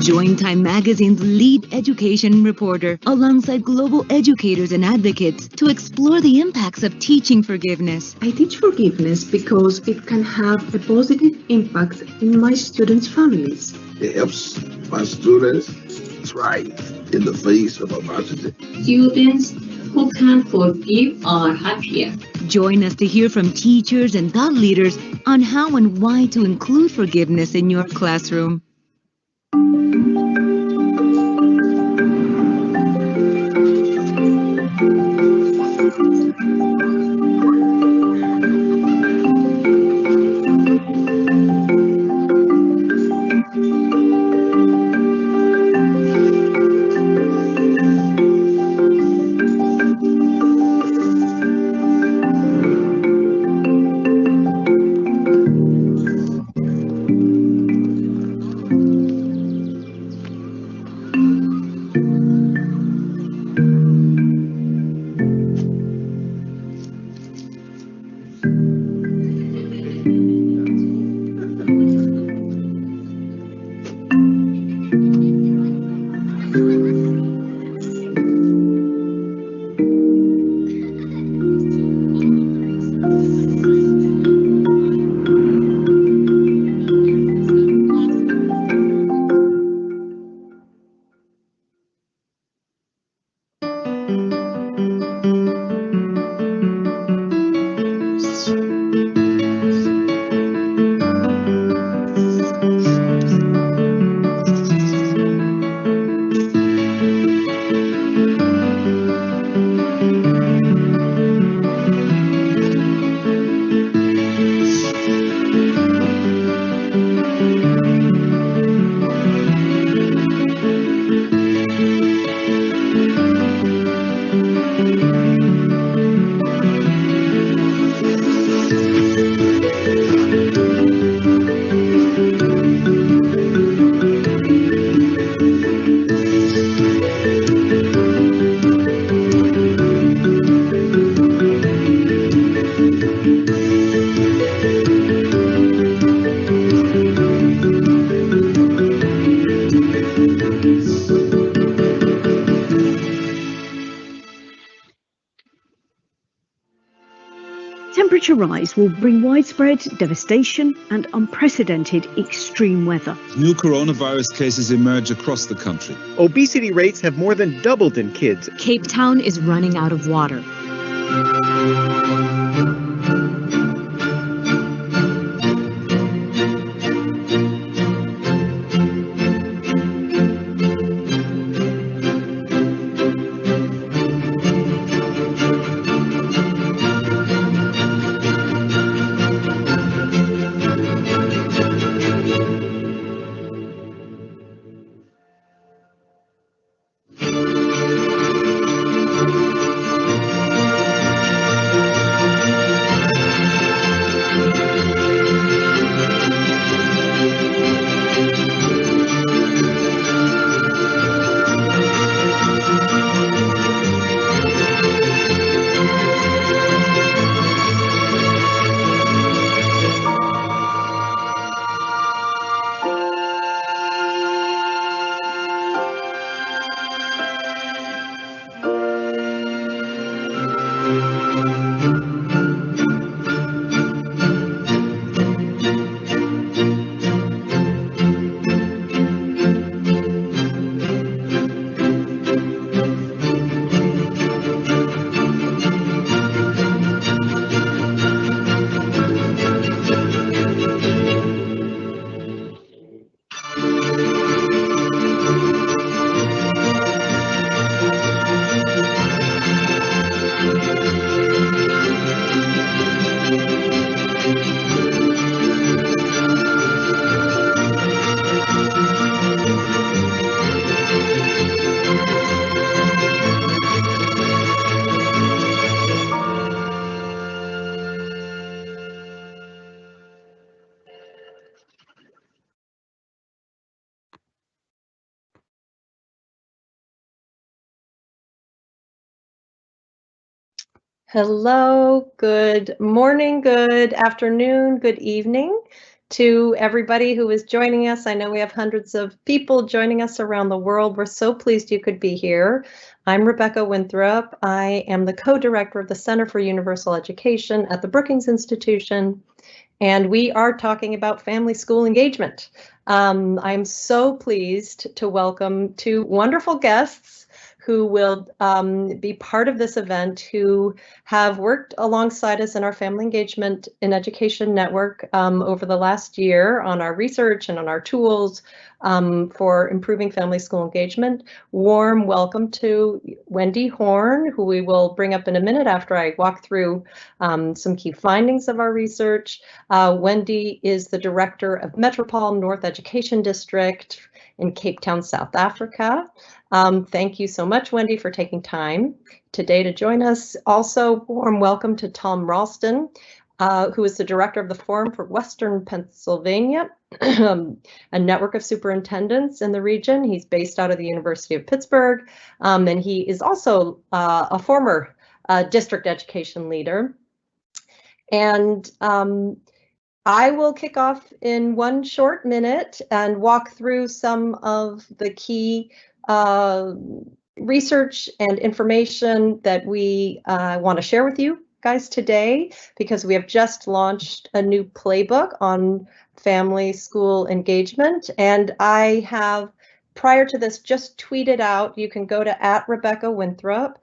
Join Time Magazine's lead education reporter alongside global educators and advocates to explore the impacts of teaching forgiveness. I teach forgiveness because it can have a positive impact in my students' families. It helps my students thrive in the face of adversity. Students who can forgive are happier. Join us to hear from teachers and thought leaders on how and why to include forgiveness in your classroom. Temperature rise will bring widespread devastation and unprecedented extreme weather. New coronavirus cases emerge across the country. Obesity rates have more than doubled in kids. Cape Town is running out of water. Hello, good morning, good afternoon, good evening to everybody who is joining us. I know we have hundreds of people joining us around the world. We're so pleased you could be here. I'm Rebecca Winthrop. I am the co-director of the Center for Universal Education at the Brookings Institution, and we are talking about family school engagement. I'm so pleased to welcome two wonderful guests who will be part of this event, who have worked alongside us in our Family Engagement in Education Network over the last year on our research and on our tools for improving family school engagement. Warm welcome to Wendy Horn, who we will bring up in a minute after I walk through some key findings of our research. Wendy is the director of Metropolitan North Education District in Cape Town, South Africa. Thank you so much, Wendy, for taking time today to join us. Also, warm welcome to Tom Ralston, who is the director of the Forum for Western Pennsylvania, a network of superintendents in the region. He's based out of the University of Pittsburgh, and he is also a former district education leader. And I will kick off in one short minute and walk through some of the key research and information that we want to share with you guys today, because we have just launched a new playbook on family school engagement. And I have, prior to this, just tweeted out, you can go to @Rebecca Winthrop,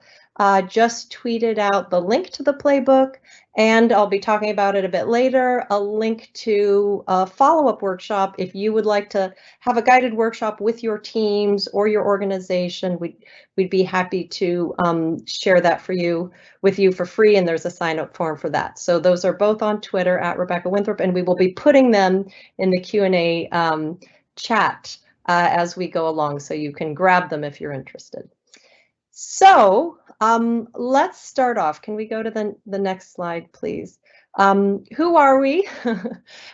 just tweeted out the link to the playbook, and I'll be talking about it a bit later, a link to a follow-up workshop. If you would like to have a guided workshop with your teams or your organization, we'd be happy to share that with you for free, and there's a sign-up form for that. So those are both on Twitter @Rebecca Winthrop, and we will be putting them in the Q&A chat as we go along, so you can grab them if you're interested. So let's start off. Can we go to the next slide, please? Who are we?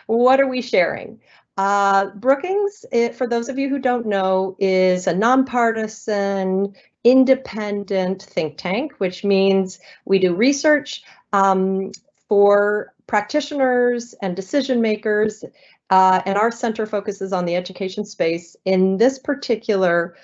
What are we sharing? Brookings, for those of you who don't know, is a nonpartisan, independent think tank, which means we do research for practitioners and decision makers. And our center focuses on the education space. In this particular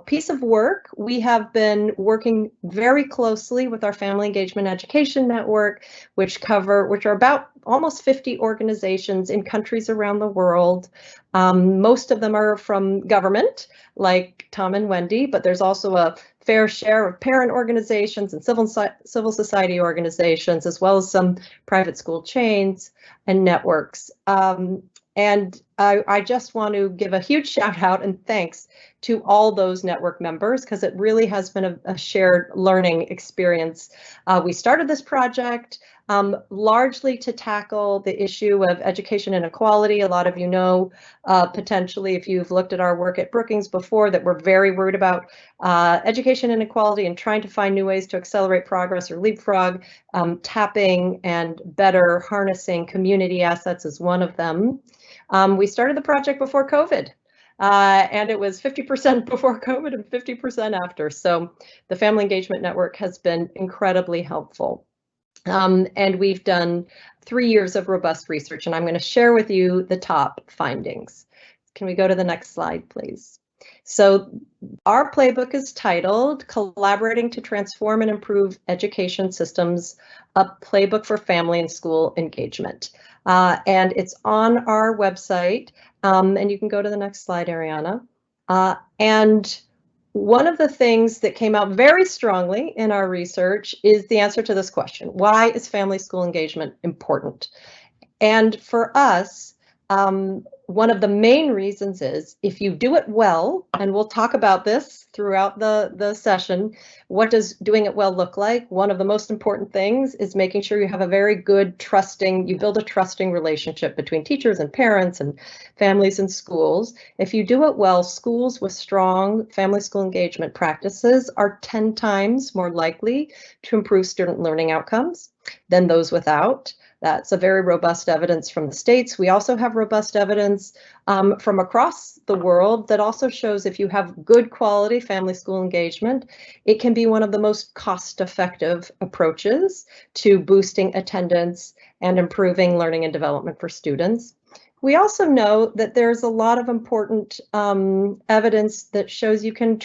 piece of work, we have been working very closely with our Family Engagement Education Network, which are about almost 50 organizations in countries around the world. Most of them are from government, like Tom and Wendy, but there's also a fair share of parent organizations and civil society organizations, as well as some private school chains and networks. And I just want to give a huge shout out and thanks to all those network members, because it really has been a shared learning experience. We started this project largely to tackle the issue of education inequality. A lot of you know, potentially, if you've looked at our work at Brookings before, that we're very worried about education inequality and trying to find new ways to accelerate progress or leapfrog. Tapping and better harnessing community assets is one of them. We started the project before COVID, and it was 50% before COVID and 50% after. So the Family Engagement Network has been incredibly helpful. And we've done 3 years of robust research, and I'm going to share with you the top findings. Can we go to the next slide, please? So our playbook is titled Collaborating to Transform and Improve Education Systems, a Playbook for Family and School Engagement. And it's on our website, and you can go to the next slide, Ariana. And one of the things that came out very strongly in our research is the answer to this question: why is family school engagement important? And for us, one of the main reasons is if you do it well, and we'll talk about this throughout the session, what does doing it well look like? One of the most important things is making sure you have a very good you build a trusting relationship between teachers and parents and families and schools. If you do it well, schools with strong family school engagement practices are 10 times more likely to improve student learning outcomes than those without. That's a very robust evidence from the States. We also have robust evidence from across the world that also shows if you have good quality family school engagement, it can be one of the most cost-effective approaches to boosting attendance and improving learning and development for students. We also know that there's a lot of important evidence that shows you can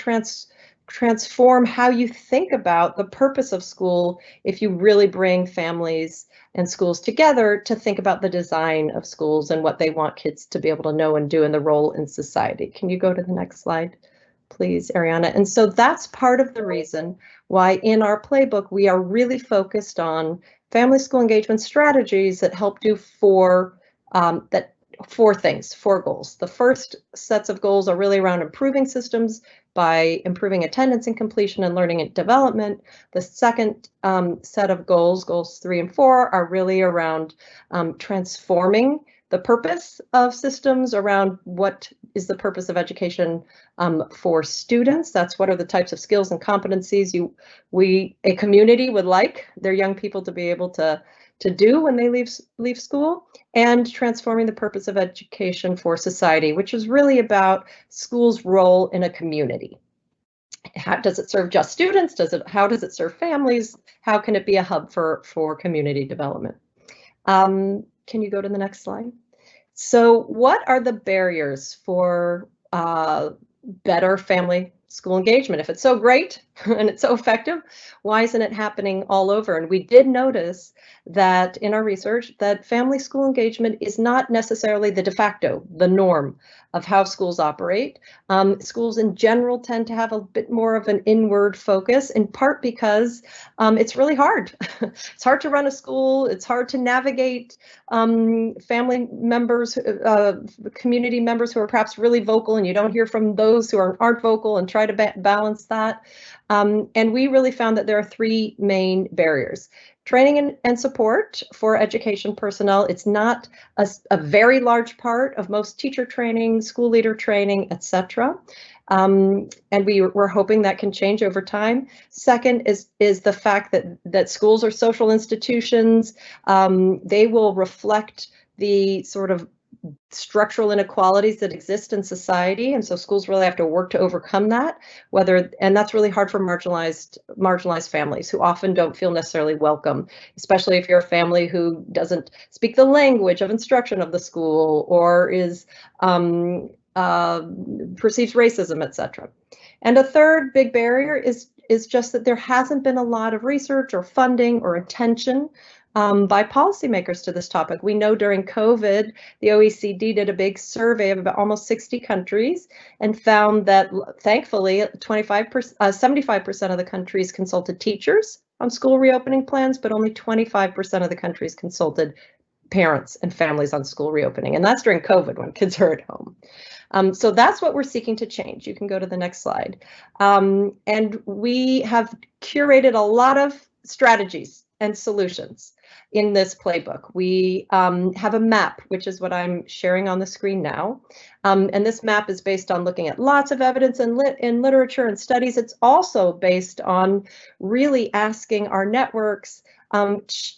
transform how you think about the purpose of school if you really bring families and schools together to think about the design of schools and what they want kids to be able to know and do and the role in society. Can you go to the next slide, please, Ariana? And so that's part of the reason why in our playbook we are really focused on family school engagement strategies that help do four things, four goals. The first sets of goals are really around improving systems by improving attendance and completion and learning and development. The second set of goals, goals 3 and 4, are really around transforming the purpose of systems around what is the purpose of education for students. That's what are the types of skills and competencies a community would like their young people to be able to do when they leave school, and transforming the purpose of education for society, which is really about school's role in a community. How does it serve just students? How does it serve families? How can it be a hub for community development? Can you go to the next slide? So what are the barriers for better family school engagement? If it's so great and it's so effective, why isn't it happening all over? And we did notice that in our research that family school engagement is not necessarily the de facto, the norm of how schools operate. Schools in general tend to have a bit more of an inward focus, in part because it's really hard. It's hard to run a school. It's hard to navigate family members, community members who are perhaps really vocal, and you don't hear from those who aren't vocal, and try to balance that. And we really found that there are three main barriers. Training and support for education personnel. It's not a very large part of most teacher training, school leader training, etc. And we're hoping that can change over time. Second is the fact that schools are social institutions. They will reflect the sort of structural inequalities that exist in society, and so schools really have to work to overcome that. And that's really hard for marginalized families who often don't feel necessarily welcome, especially if you're a family who doesn't speak the language of instruction of the school or is perceives racism, etc. And a third big barrier is just that there hasn't been a lot of research or funding or attention by policymakers to this topic. We know during COVID, the OECD did a big survey of about almost 60 countries and found that, thankfully, 75% of the countries consulted teachers on school reopening plans, but only 25% of the countries consulted parents and families on school reopening. And that's during COVID when kids are at home. So that's what we're seeking to change. You can go to the next slide. And we have curated a lot of strategies and solutions in this playbook. We have a map, which is what I'm sharing on the screen now. And this map is based on looking at lots of evidence in literature and studies. It's also based on really asking our networks,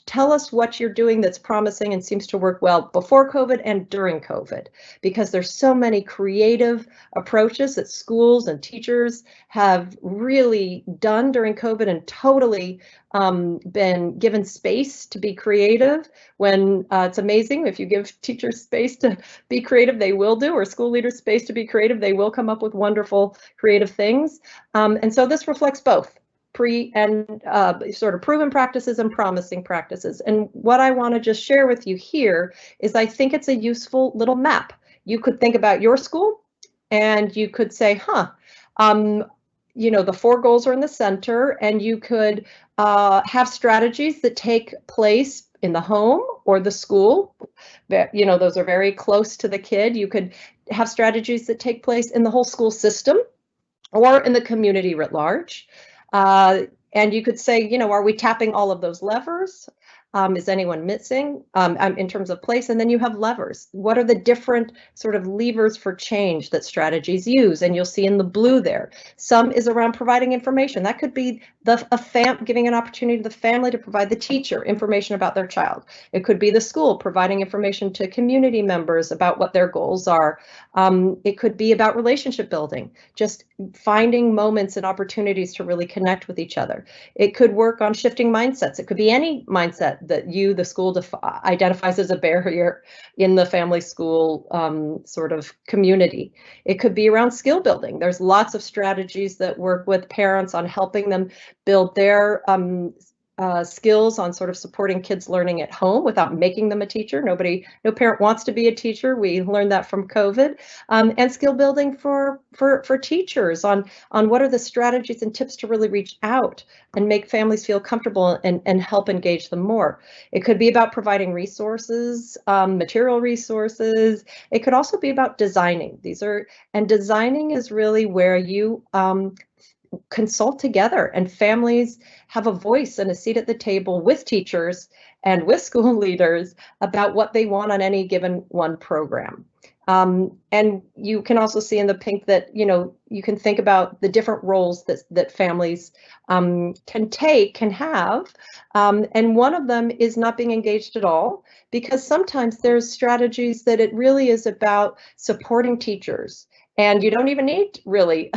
tell us what you're doing that's promising and seems to work well before COVID and during COVID, because there's so many creative approaches that schools and teachers have really done during COVID and totally been given space to be creative. When it's amazing, if you give teachers space to be creative, they will do, or school leaders space to be creative, they will come up with wonderful creative things. And so this reflects both pre and sort of proven practices and promising practices. And what I want to just share with you here is I think it's a useful little map. You could think about your school and you could say, you know, the 4 goals are in the center, and you could have strategies that take place in the home or the school. You know, those are very close to the kid. You could have strategies that take place in the whole school system or in the community writ large. And you could say, you know, are we tapping all of those levers? Is anyone missing in terms of place? And then you have levers. What are the different sort of levers for change that strategies use? And you'll see in the blue there, some is around providing information. That could be giving an opportunity to the family to provide the teacher information about their child. It could be the school providing information to community members about what their goals are. It could be about relationship building, just finding moments and opportunities to really connect with each other. It could work on shifting mindsets. It could be any mindset that the school identifies as a barrier in the family school sort of community. It could be around skill building. There's lots of strategies that work with parents on helping them build their skills on sort of supporting kids learning at home without making them a teacher. No parent wants to be a teacher. We learned that from COVID. And skill building for teachers on what are the strategies and tips to really reach out and make families feel comfortable and help engage them more. It could be about providing resources, material resources. It could also be about designing. Designing is really where you consult together and families have a voice and a seat at the table with teachers and with school leaders about what they want on any given one program. And you can also see in the pink that, you can think about the different roles that families can have. And one of them is not being engaged at all, because sometimes there's strategies that it really is about supporting teachers. And you don't even need really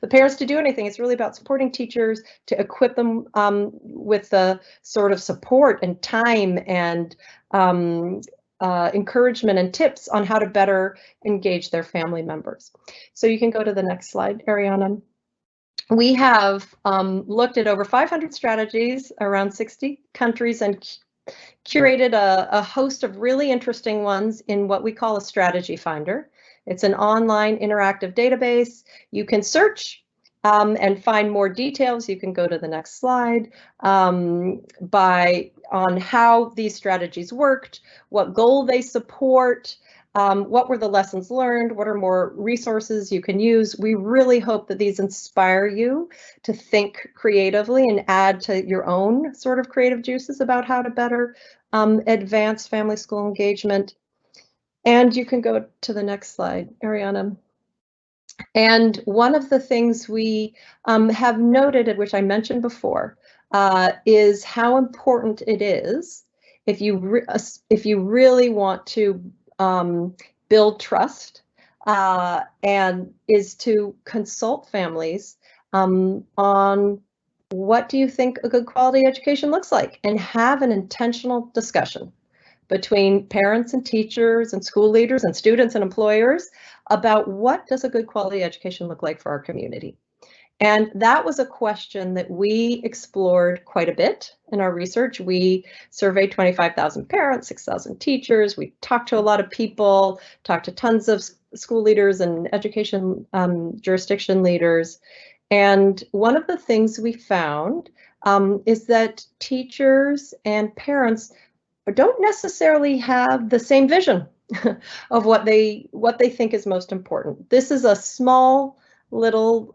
the parents to do anything. It's really about supporting teachers to equip them with the sort of support and time and encouragement and tips on how to better engage their family members. So you can go to the next slide, Ariana. We have looked at over 500 strategies around 60 countries and curated a host of really interesting ones in what we call a strategy finder. It's an online interactive database. You can search and find more details. You can go to the next slide on how these strategies worked, what goal they support, what were the lessons learned, what are more resources you can use. We really hope that these inspire you to think creatively and add to your own sort of creative juices about how to better advance family school engagement. And you can go to the next slide, Ariana. And one of the things we have noted, which I mentioned before, is how important it is if you really want to build trust, and is to consult families on what do you think a good quality education looks like, and have an intentional discussion between parents and teachers and school leaders and students and employers about what does a good quality education look like for our community. And that was a question that we explored quite a bit in our research. We surveyed 25,000 parents, 6,000 teachers. We talked to a lot of people, talked to tons of school leaders and education jurisdiction leaders. And one of the things we found is that teachers and parents don't necessarily have the same vision of what they think is most important. This is a small little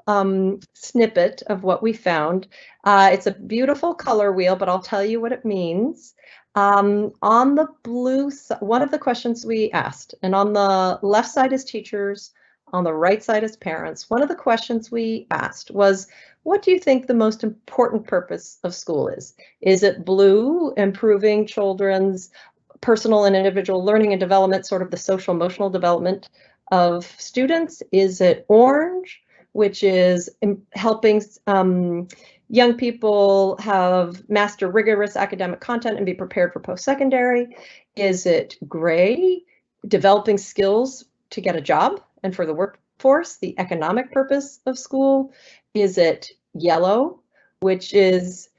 snippet of what we found. It's a beautiful color wheel, but I'll tell you what it means. On the blue side, one of the questions we asked, and on the left side is teachers, on the right side is parents. One of the questions we asked was, what do you think the most important purpose of school is? Is it blue, improving children's personal and individual learning and development, sort of the social emotional development of students? Is it orange, which is helping young people master rigorous academic content and be prepared for post-secondary? Is it gray, developing skills to get a job and for the workforce, the economic purpose of school? Is it yellow, which is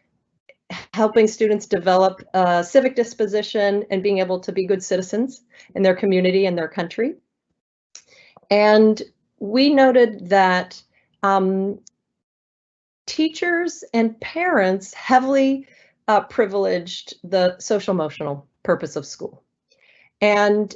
helping students develop a civic disposition and being able to be good citizens in their community and their country? And we noted that teachers and parents heavily privileged the social emotional purpose of school. And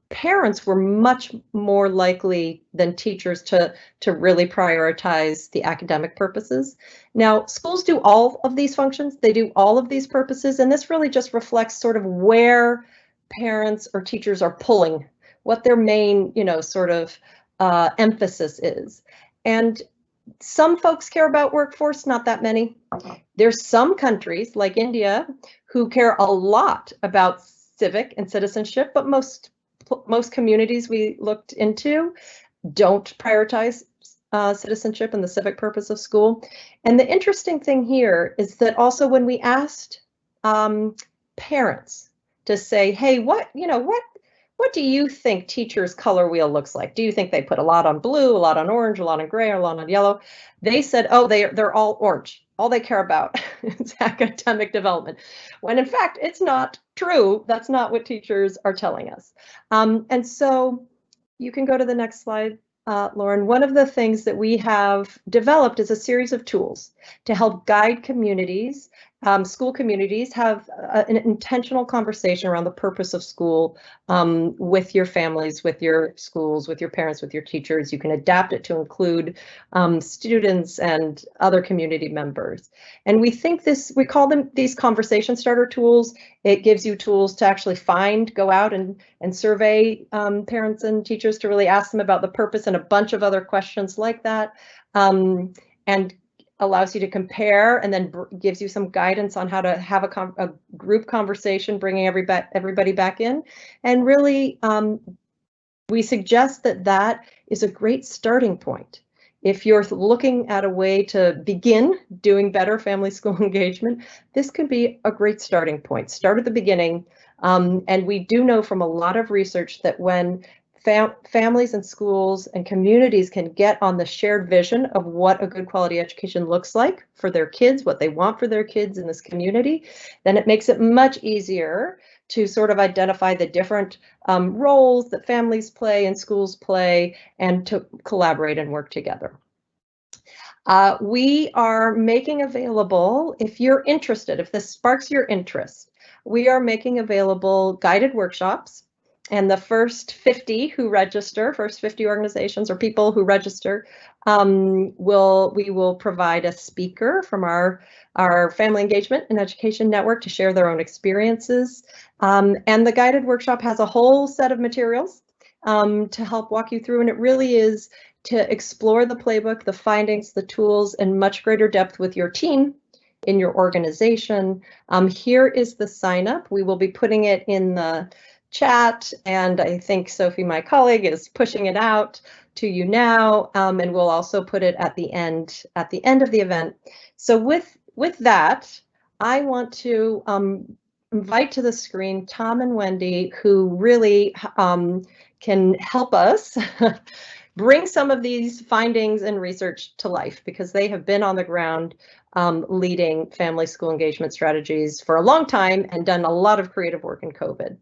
parents were much more likely than teachers to really prioritize the academic purposes. Now, schools do all of these functions, they do all of these purposes, and this really just reflects sort of where parents or teachers are pulling, what their main, sort of emphasis is. And some folks care about workforce, not that many. There's some countries like India who care a lot about civic and citizenship, but most communities we looked into don't prioritize citizenship and the civic purpose of school. And the interesting thing here is that also when we asked parents to say, hey, what do you think teachers' color wheel looks like? Do you think they put a lot on blue, a lot on orange, a lot on gray, or a lot on yellow? They said, oh, they're all orange. All they care about is academic development. When in fact, it's not true. That's not what teachers are telling us. And so you can go to the next slide, Lauren. One of the things that we have developed is a series of tools to help guide communities, school communities, have an intentional conversation around the purpose of school with your families, with your schools, with your parents, with your teachers. You can adapt it to include students and other community members. And we think we call them these conversation starter tools. It gives you tools to actually go out and survey parents and teachers to really ask them about the purpose and a bunch of other questions like that, and allows you to compare, and then gives you some guidance on how to have a group conversation, bringing everybody back in. And really, we suggest that is a great starting point. If you're looking at a way to begin doing better family school engagement, this could be a great starting point. Start at the beginning. And we do know from a lot of research that when families and schools and communities can get on the shared vision of what a good quality education looks like for their kids, what they want for their kids in this community, then it makes it much easier to sort of identify the different roles that families play and schools play, and to collaborate and work together. We are making available, if you're interested, if this sparks your interest, we are making available guided workshops. And the first 50 who register, first 50 organizations or people who register, we will provide a speaker from our Family Engagement and Education Network to share their own experiences. And the guided workshop has a whole set of materials to help walk you through. And it really is to explore the playbook, the findings, the tools in much greater depth with your team in your organization. Here is the sign up. We will be putting it in the chat, and I think Sophie, my colleague, is pushing it out to you now, and we'll also put it at the end of the event. So with that, I want to invite to the screen Tom and Wendy, who really can help us bring some of these findings and research to life, because they have been on the ground leading family school engagement strategies for a long time and done a lot of creative work in COVID.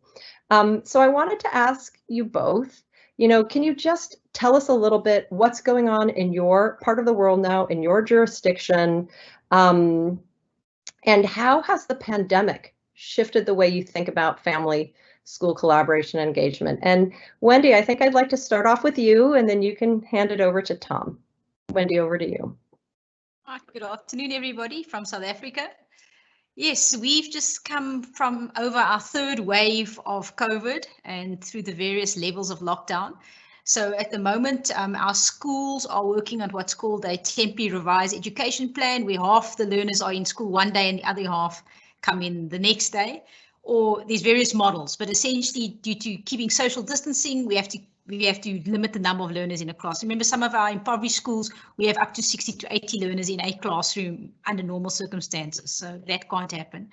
So I wanted to ask you both, can you just tell us a little bit what's going on in your part of the world now, in your jurisdiction, and how has the pandemic shifted the way you think about family school collaboration and engagement? And Wendy, I think I'd like to start off with you, and then you can hand it over to Tom. Wendy, over to you. Good afternoon, everybody from South Africa. Yes, we've just come from over our third wave of COVID and through the various levels of lockdown. So at the moment, our schools are working on what's called a temporary revised education plan, where half the learners are in school one day and the other half come in the next day, or there's various models. But essentially, due to keeping social distancing, we have to limit the number of learners in a class. Remember, some of our impoverished schools, we have up to 60 to 80 learners in a classroom under normal circumstances. So that can't happen.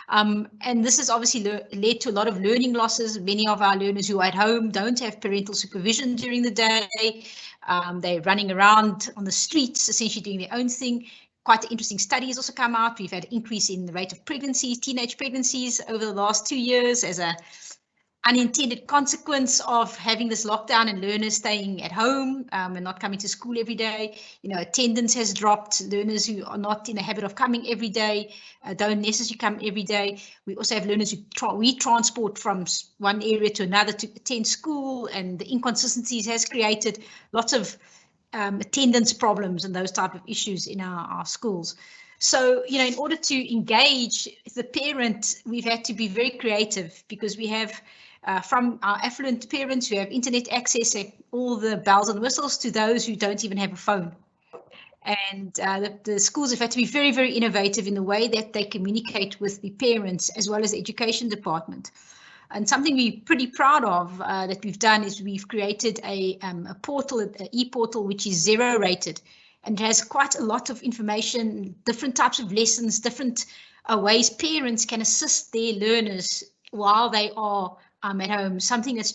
And this has obviously led to a lot of learning losses. Many of our learners who are at home don't have parental supervision during the day. They're running around on the streets, essentially doing their own thing. Quite an interesting study has also come out. We've had an increase in the rate of pregnancies, teenage pregnancies over the last 2 years as a unintended consequence of having this lockdown and learners staying at home and not coming to school every day. Attendance has dropped. Learners who are not in the habit of coming every day don't necessarily come every day. We also have learners who we transport from one area to another to attend school, and the inconsistencies has created lots of attendance problems and those type of issues in our schools. So, in order to engage the parent, we've had to be very creative, because we have from our affluent parents who have internet access and all the bells and whistles to those who don't even have a phone. And the schools have had to be very, very innovative in the way that they communicate with the parents as well as the education department. And something we're pretty proud of that we've done is we've created a portal, an e-portal, which is 0 rated. And it has quite a lot of information, different types of lessons, different ways parents can assist their learners while they are at home. Something that's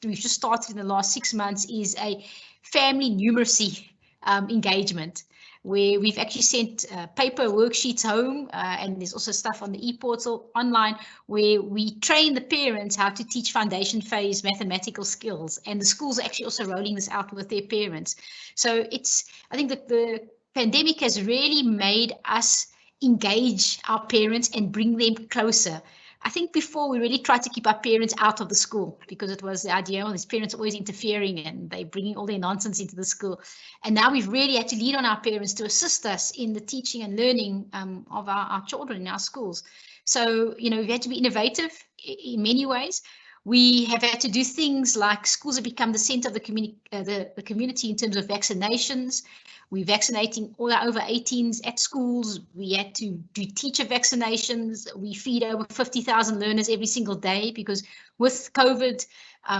we've just started in the last 6 months is a family numeracy engagement, where we've actually sent paper worksheets home, and there's also stuff on the e-portal online where we train the parents how to teach foundation phase mathematical skills, and the schools are actually also rolling this out with their parents. So I think that the pandemic has really made us engage our parents and bring them closer. I think before we really tried to keep our parents out of the school because it was the idea, these parents are always interfering and they're bringing all their nonsense into the school. And now we've really had to lean on our parents to assist us in the teaching and learning of our children in our schools. So, we've had to be innovative in many ways. We have had to do things like schools have become the center of the community in terms of vaccinations. We're vaccinating all our over 18s at schools. We had to do teacher vaccinations. We feed over 50,000 learners every single day because with COVID,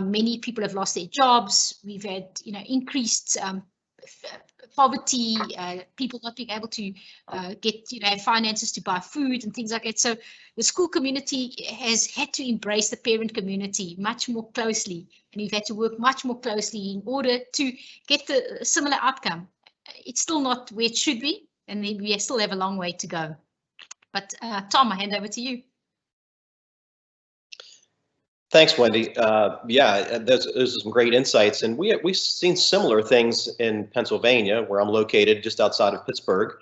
many people have lost their jobs. We've had, increased poverty, people not being able to get, have finances to buy food and things like that. So the school community has had to embrace the parent community much more closely, and we've had to work much more closely in order to get the similar outcome. It's still not where it should be, and we still have a long way to go. But Tom, I hand over to you. Thanks, Wendy. Yeah, those are some great insights, and we've seen similar things in Pennsylvania, where I'm located, just outside of Pittsburgh,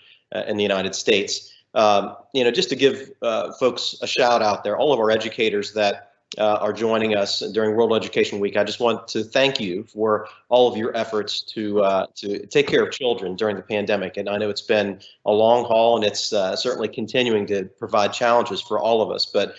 in the United States. Just to give folks a shout out there, all of our educators that are joining us during World Education Week, I just want to thank you for all of your efforts to take care of children during the pandemic. And I know it's been a long haul, and it's certainly continuing to provide challenges for all of us. But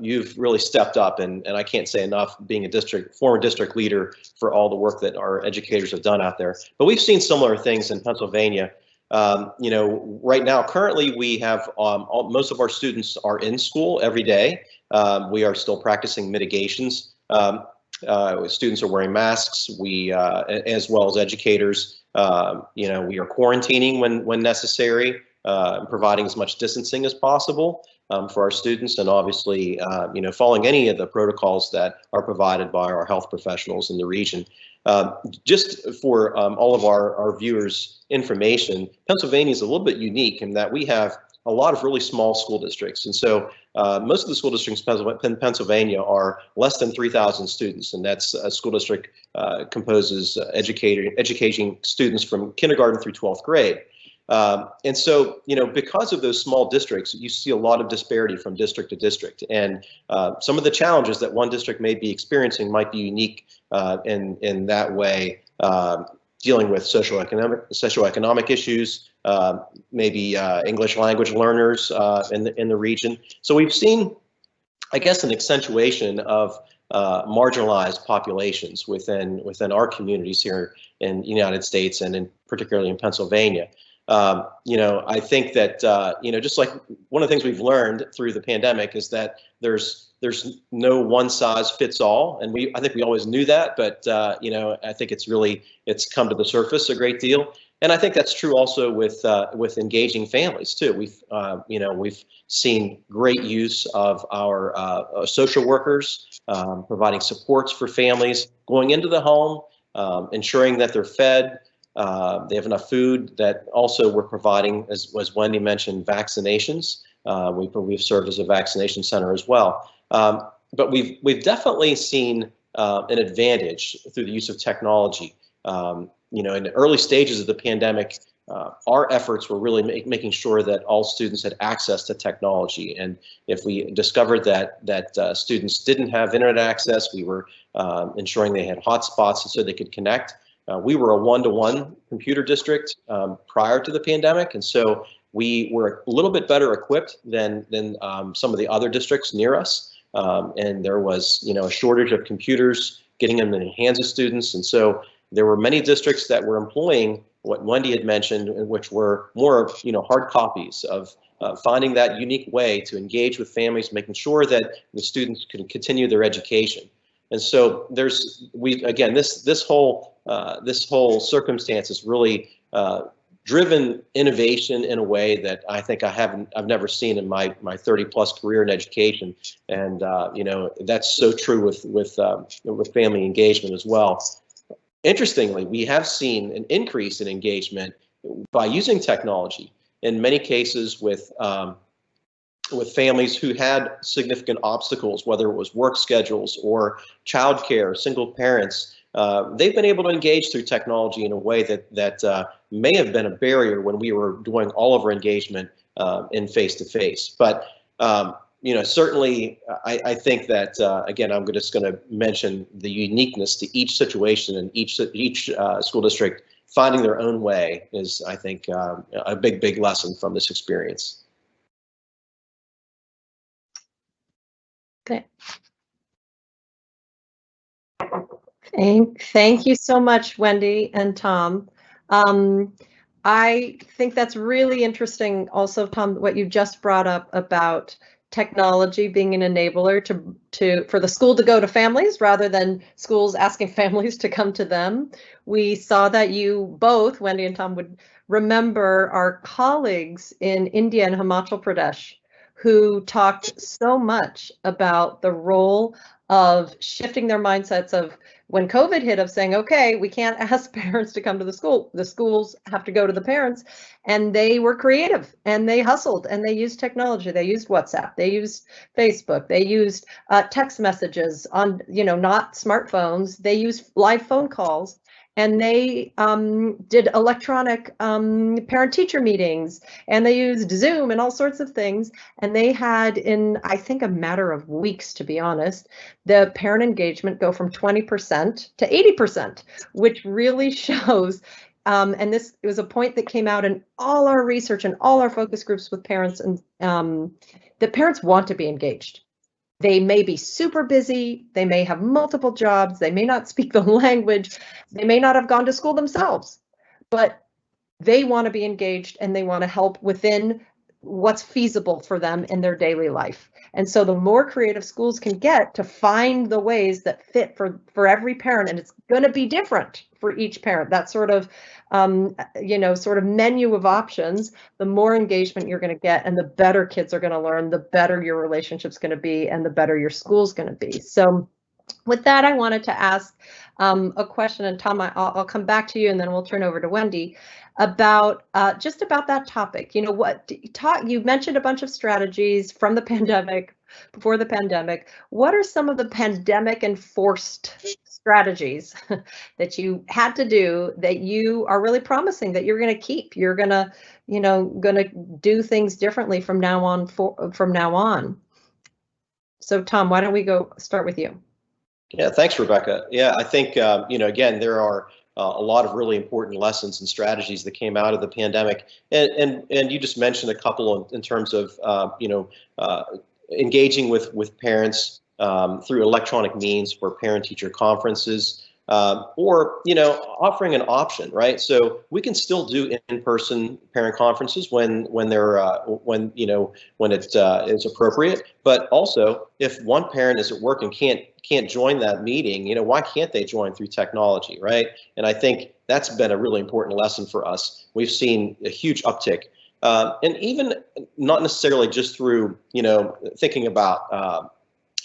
you've really stepped up, and I can't say enough, being a former district leader, for all the work that our educators have done out there. But we've seen similar things in Pennsylvania. Right now, currently, we have most of our students are in school every day. We are still practicing mitigations. Students are wearing masks. We, as well as educators, we are quarantining when necessary, providing as much distancing as possible for our students, and obviously, following any of the protocols that are provided by our health professionals in the region. Just for all of our viewers' information, Pennsylvania is a little bit unique in that we have a lot of really small school districts. And so most of the school districts in Pennsylvania are less than 3,000 students. And that's a school district composes educating students from kindergarten through 12th grade. And so, because of those small districts, you see a lot of disparity from district to district. And some of the challenges that one district may be experiencing might be unique in that way, dealing with socioeconomic issues, maybe English language learners in the region. So we've seen, I guess, an accentuation of marginalized populations within our communities here in the United States, and particularly in Pennsylvania. I think that, just like one of the things we've learned through the pandemic is that there's no one size fits all. And I think we always knew that, but, I think it's come to the surface a great deal. And I think that's true also with engaging families too. We've seen great use of our social workers, providing supports for families, going into the home, ensuring that they're fed, they have enough food. That also we're providing, as Wendy mentioned, vaccinations. We've served as a vaccination center as well. But we've definitely seen an advantage through the use of technology. In the early stages of the pandemic, our efforts were really making sure that all students had access to technology. And if we discovered that students didn't have internet access, we were ensuring they had hotspots so they could connect. We were a one-to-one computer district prior to the pandemic, and so we were a little bit better equipped than some of the other districts near us. And there was, a shortage of computers, getting them in the hands of students, and so there were many districts that were employing what Wendy had mentioned, which were more of, hard copies of finding that unique way to engage with families, making sure that the students could continue their education. And so this whole circumstance has really driven innovation in a way that I think I've never seen in my 30+ career in education, and that's so true with family engagement as well. Interestingly, we have seen an increase in engagement by using technology in many cases with families who had significant obstacles, whether it was work schedules or childcare, single parents. They've been able to engage through technology in a way that may have been a barrier when we were doing all of our engagement in face-to-face. But certainly, I think that again, I'm just going to mention the uniqueness to each situation and each school district finding their own way is, I think, a big lesson from this experience. Okay. Thank you so much, Wendy and Tom. I think that's really interesting also, Tom, what you just brought up about technology being an enabler for the school to go to families rather than schools asking families to come to them. We saw that you both, Wendy and Tom, would remember our colleagues in India and Himachal Pradesh who talked so much about the role of shifting their mindsets of when COVID hit, of saying, okay, we can't ask parents to come to the school. The schools have to go to the parents. And they were creative and they hustled and they used technology. They used WhatsApp, they used Facebook, they used text messages on, not smartphones. They used live phone calls. And they did electronic parent-teacher meetings, and they used Zoom and all sorts of things. And they had, in I think a matter of weeks, to be honest, the parent engagement go from 20% to 80%, which really shows. And this was a point that came out in all our research and all our focus groups with parents, and that parents want to be engaged. They may be super busy, they may have multiple jobs, they may not speak the language, they may not have gone to school themselves, but they want to be engaged and they want to help within what's feasible for them in their daily life. And so the more creative schools can get to find the ways that fit for every parent, and it's going to be different for each parent, that sort of menu of options, the more engagement you're going to get and the better kids are going to learn, the better your relationship's going to be and the better your school's going to be. So with that, I wanted to ask a question, and Tom, I'll come back to you and then we'll turn over to Wendy about just about that topic. You mentioned a bunch of strategies from the pandemic, before the pandemic. What are some of the pandemic enforced strategies that you had to do that you are really promising that you're going to keep? You're going to do things differently from now on. So Tom, why don't we start with you? Yeah, thanks, Rebecca. Yeah, I think, again, there are a lot of really important lessons and strategies that came out of the pandemic. And you just mentioned a couple in terms of, engaging with parents through electronic means for parent-teacher conferences, or offering an option, right? So we can still do in-person parent conferences when it is appropriate. But also, if one parent is at work and can't join that meeting, why can't they join through technology, right? And I think that's been a really important lesson for us. We've seen a huge uptick. And even not necessarily just through, thinking about,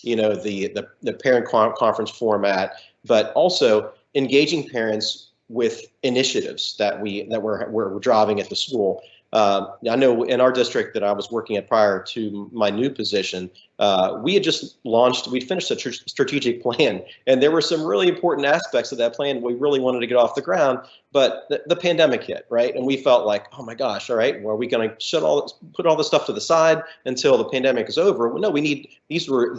the parent conference format, but also engaging parents with initiatives that we're driving at the school. I know in our district that I was working at prior to my new position, we had just we'd finished a strategic plan, and there were some really important aspects of that plan we really wanted to get off the ground, but the pandemic hit, right? And we felt like, oh my gosh, all right, well, are we going to put all this stuff to the side until the pandemic is over? Well, no, these were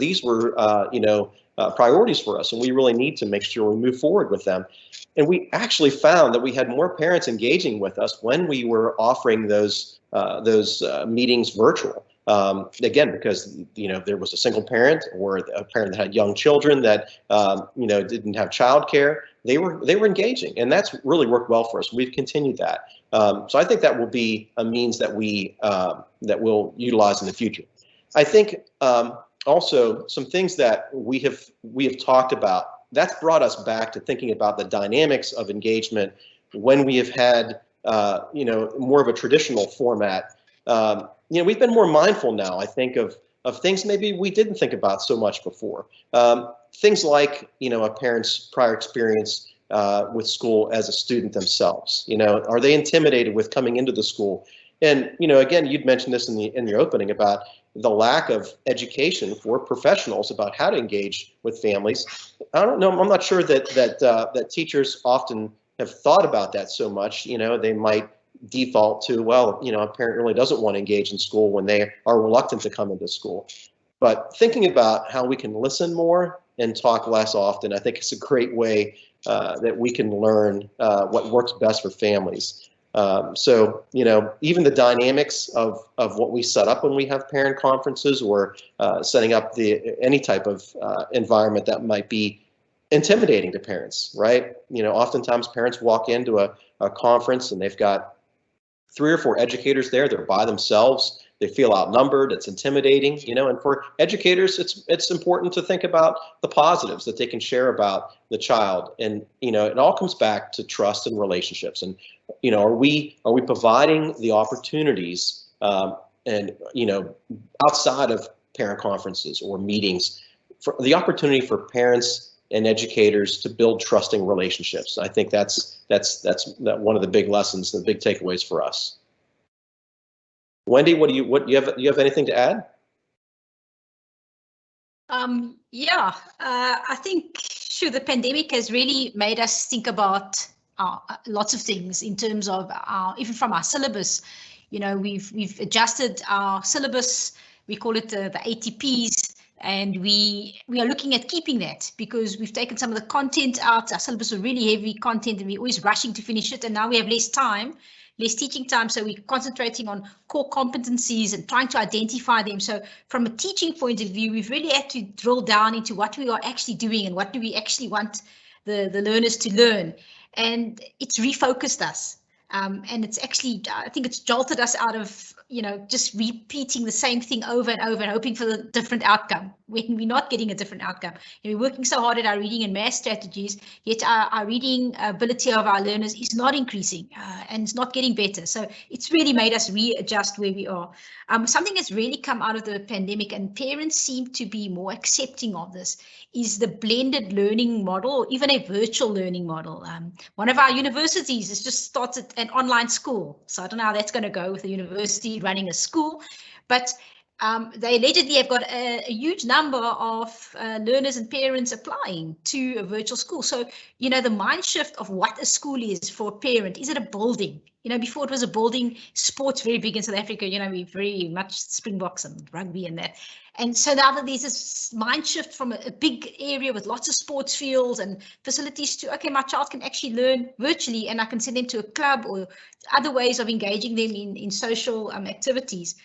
priorities for us, and we really need to make sure we move forward with them. And we actually found that we had more parents engaging with us when we were offering those meetings virtual. Again, because there was a single parent or a parent that had young children that didn't have childcare. They were engaging, and that's really worked well for us. We've continued that. So I think that will be a means that we'll utilize in the future. I think also some things that we have talked about, that's brought us back to thinking about the dynamics of engagement when we have had more of a traditional format, we've been more mindful now, I think, of things maybe we didn't think about so much before. Things like, a parent's prior experience with school as a student themselves. Are they intimidated with coming into the school? And, again, you'd mentioned this in your opening about the lack of education for professionals about how to engage with families. I don't know. I'm not sure that teachers often have thought about that so much. They might default to, well, a parent really doesn't want to engage in school when they are reluctant to come into school. But thinking about how we can listen more and talk less often, I think it's a great way that we can learn what works best for families. So, even the dynamics of what we set up when we have parent conferences, or setting up any type of environment that might be intimidating to parents, right? Oftentimes parents walk into a conference and they've got 3 or 4 educators there. They're by themselves. They feel outnumbered. It's intimidating, and for educators, it's important to think about the positives that they can share about the child. And, it all comes back to trust and relationships. And, are we providing the opportunities and, outside of parent conferences or meetings, for the opportunity for parents and educators to build trusting relationships? I think that's one of the big lessons, the big takeaways for us. Wendy, you have anything to add? I think the pandemic has really made us think about lots of things in terms of even from our syllabus. We've adjusted our syllabus. We call it the ATPs, and we are looking at keeping that because we've taken some of the content out. Our syllabus was really heavy content, and we're always rushing to finish it. And now we have less teaching time, so we're concentrating on core competencies and trying to identify them. So from a teaching point of view, we've really had to drill down into what we are actually doing and what do we actually want the learners to learn. And it's refocused us. And it's actually, I think it's jolted us out of, just repeating the same thing over and over and hoping for the different outcome when we're not getting a different outcome. We're working so hard at our reading and math strategies, yet our reading ability of our learners is not increasing and it's not getting better. So it's really made us readjust where we are. Something that's really come out of the pandemic, and parents seem to be more accepting of this, is the blended learning model, or even a virtual learning model. One of our universities has just started an online school. So I don't know how that's going to go with the university running a school, but they allegedly have got a huge number of learners and parents applying to a virtual school. So, the mind shift of what a school is for a parent. Is it a building? Before it was a building, sports very big in South Africa, we very much Springboks and rugby and that. And so now that there's this mind shift from a big area with lots of sports fields and facilities to, okay, my child can actually learn virtually and I can send them to a club or other ways of engaging them in social activities.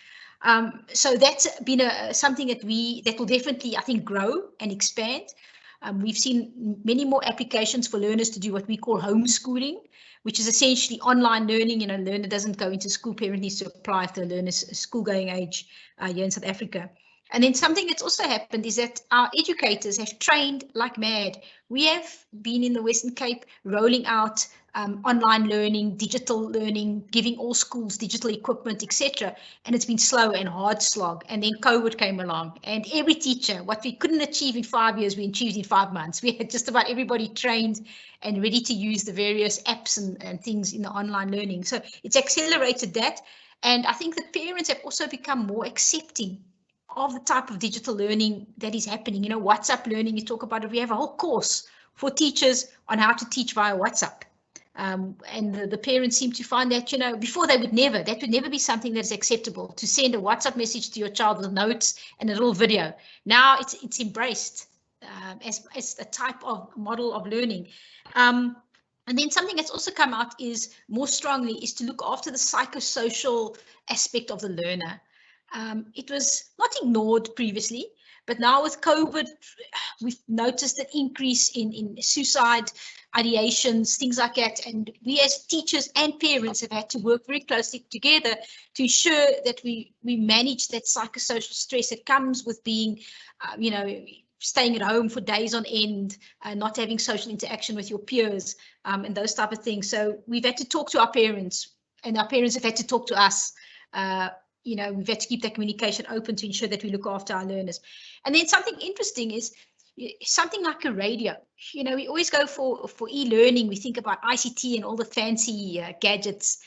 So that's been something that will definitely, I think, grow and expand. We've seen many more applications for learners to do what we call homeschooling, which is essentially online learning. Learner doesn't go into school, parent needs to apply if the learner's school-going age here in South Africa. And then something that's also happened is that our educators have trained like mad. We have been in the Western Cape rolling out online learning, digital learning, giving all schools digital equipment, etc. And it's been slow and hard slog. And then COVID came along, and every teacher, what we couldn't achieve in 5 years, we achieved in 5 months. We had just about everybody trained and ready to use the various apps and things in the online learning. So it's accelerated that. And I think that parents have also become more accepting of the type of digital learning that is happening. WhatsApp learning, you talk about it. We have a whole course for teachers on how to teach via WhatsApp. And the parents seem to find that, before that would never be something that's acceptable, to send a WhatsApp message to your child with notes and a little video. Now it's embraced as a type of model of learning. And then something that's also come out is more strongly is to look after the psychosocial aspect of the learner. It was not ignored previously, but now with COVID, we've noticed an increase in suicide ideations, things like that. And we as teachers and parents have had to work very closely together to ensure that we manage that psychosocial stress that comes with being, staying at home for days on end, not having social interaction with your peers, and those type of things. So we've had to talk to our parents, and our parents have had to talk to us. We've had to keep that communication open to ensure that we look after our learners. And then something interesting is something like a radio. We always go for e-learning. We think about ICT and all the fancy gadgets.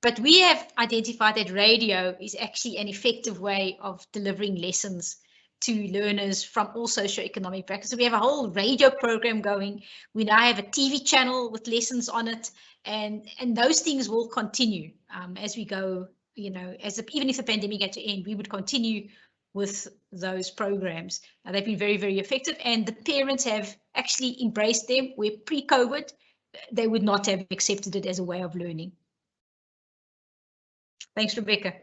But we have identified that radio is actually an effective way of delivering lessons to learners from all socioeconomic brackets. So we have a whole radio program going. We now have a TV channel with lessons on it, and those things will continue as we go. Even if the pandemic had to end, we would continue with those programs. They've been very, very effective, and the parents have actually embraced them, where pre-COVID, they would not have accepted it as a way of learning. Thanks, Rebecca.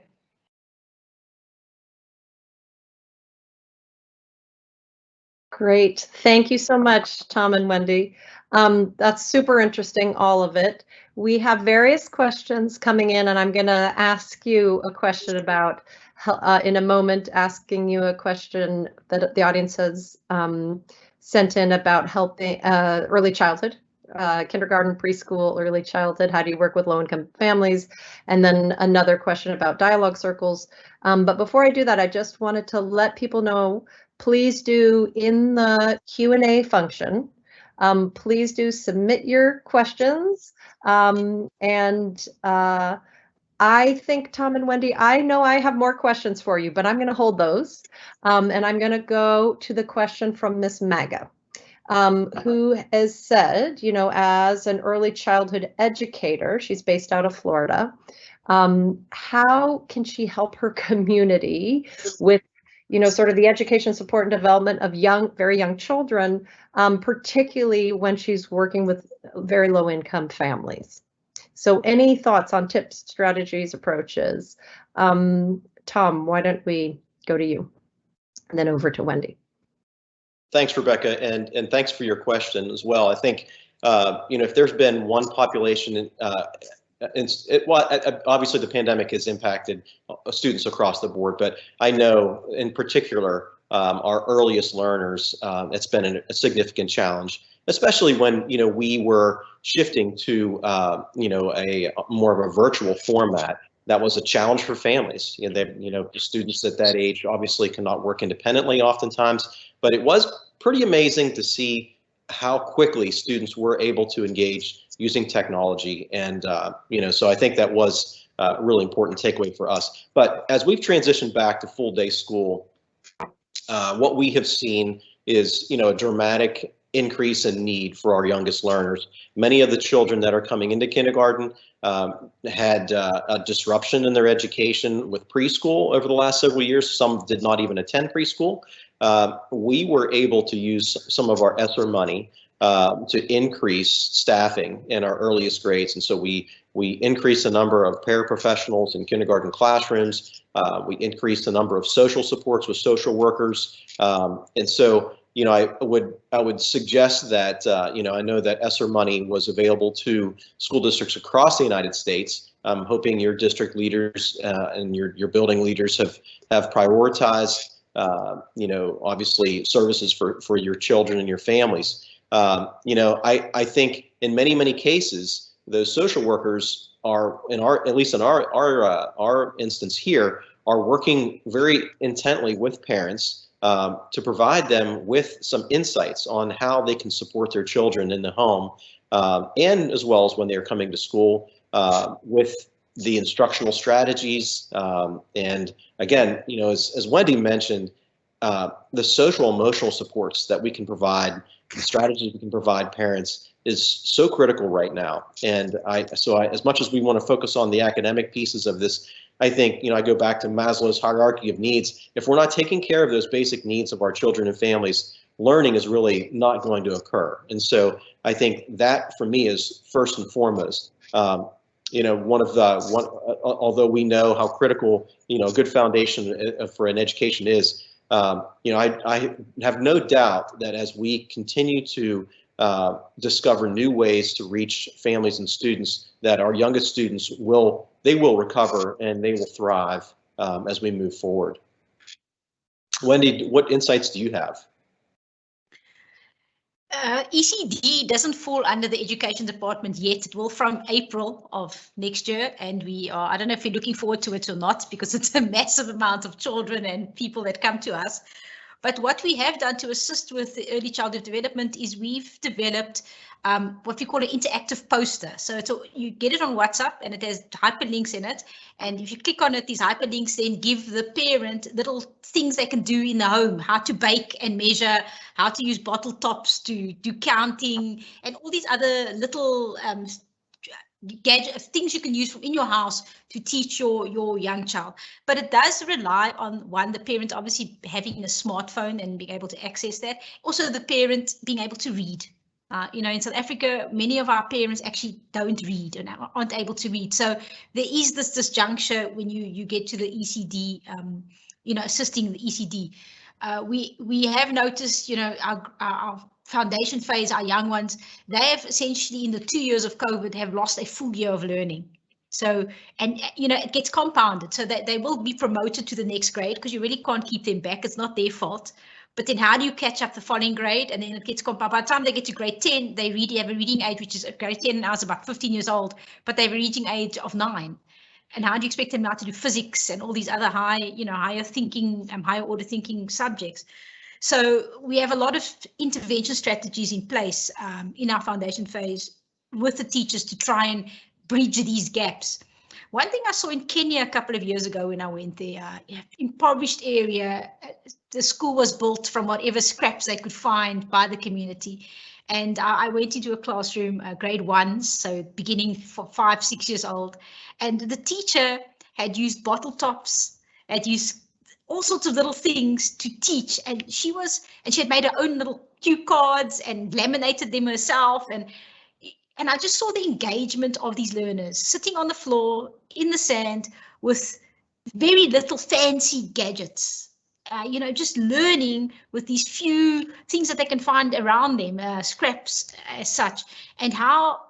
Great. Thank you so much, Tom and Wendy. That's super interesting, all of it. We have various questions coming in, and I'm going to ask you a question about, in a moment, asking you a question that the audience has sent in about helping early childhood, kindergarten, preschool, early childhood. How do you work with low-income families? And then another question about dialogue circles. But before I do that, I just wanted to let people know, please do, in the Q&A function, please do submit your questions. I think, Tom and Wendy, I know I have more questions for you, but I'm going to hold those. And I'm going to go to the question from Miss Maga, who has said, as an early childhood educator, she's based out of Florida, how can she help her community with sort of the education, support, and development of very young children, particularly when she's working with very low-income families? So any thoughts on tips, strategies, approaches? Tom, why don't we go to you, and then over to Wendy. Thanks, Rebecca, and thanks for your question as well. I think, if there's been one population, obviously the pandemic has impacted students across the board, but I know in particular our earliest learners, it's been a significant challenge, especially when we were shifting to a more of a virtual format. That was a challenge for families. Students at that age obviously cannot work independently oftentimes, but it was pretty amazing to see how quickly students were able to engage using technology. And, so I think that was a really important takeaway for us. But as we've transitioned back to full day school, what we have seen is, a dramatic increase in need for our youngest learners. Many of the children that are coming into kindergarten had a disruption in their education with preschool over the last several years. Some did not even attend preschool. We were able to use some of our ESSER money to increase staffing in our earliest grades. And so we increased the number of paraprofessionals in kindergarten classrooms. We increased the number of social supports with social workers. And so, I would suggest that, I know that ESSER money was available to school districts across the United States. I'm hoping your district leaders and your building leaders have prioritized, obviously services for your children and your families. I think in many cases, those social workers are, at least in our instance here, are working very intently with parents to provide them with some insights on how they can support their children in the home, and as well as when they're coming to school, with the instructional strategies. And again, as Wendy mentioned, the social emotional supports that we can provide, the strategies we can provide parents is so critical right now. And as much as we want to focus on the academic pieces of this, I think, I go back to Maslow's hierarchy of needs. If we're not taking care of those basic needs of our children and families, learning is really not going to occur. And so I think that for me is first and foremost. Although we know how critical, a good foundation for an education is, I have no doubt that as we continue to discover new ways to reach families and students, that our youngest students will recover and they will thrive as we move forward. Wendy, what insights do you have? ECD doesn't fall under the education department yet. It will from April of next year, and we are, I don't know if you're looking forward to it or not, because it's a massive amount of children and people that come to us. But what we have done to assist with the early childhood development is we've developed what we call an interactive poster. So you get it on WhatsApp and it has hyperlinks in it. And if you click on it, these hyperlinks then give the parent little things they can do in the home, how to bake and measure, how to use bottle tops to do counting, and all these other little gadget things you can use from in your house to teach your young child. But it does rely on, one, the parent obviously having a smartphone and being able to access that. Also the parent being able to read. You know, in South Africa, many of our parents actually don't read and aren't able to read. So there is this disjuncture when you get to the ECD, you know, assisting the ECD. We have noticed, you know, our foundation phase, our young ones, they have essentially in the 2 years of COVID have lost a full year of learning. So, and you know, it gets compounded so that they will be promoted to the next grade because you really can't keep them back. It's not their fault. But then how do you catch up the following grade? And then it gets compounded. By the time they get to grade 10, they really have a reading age, which is grade 10 now is about 15 years old, but they have a reading age of 9. And how do you expect them now to do physics and all these other higher thinking, higher order thinking subjects? So we have a lot of intervention strategies in place in our foundation phase with the teachers to try and bridge these gaps. One thing I saw in Kenya a couple of years ago when I went there, impoverished area, the school was built from whatever scraps they could find by the community. And I went into a classroom, grade 1, so beginning for 5, 6 years old, and the teacher had used bottle tops, had used all sorts of little things to teach, and she had made her own little cue cards and laminated them herself, and I just saw the engagement of these learners sitting on the floor in the sand with very little fancy gadgets, you know, just learning with these few things that they can find around them, scraps as such, and how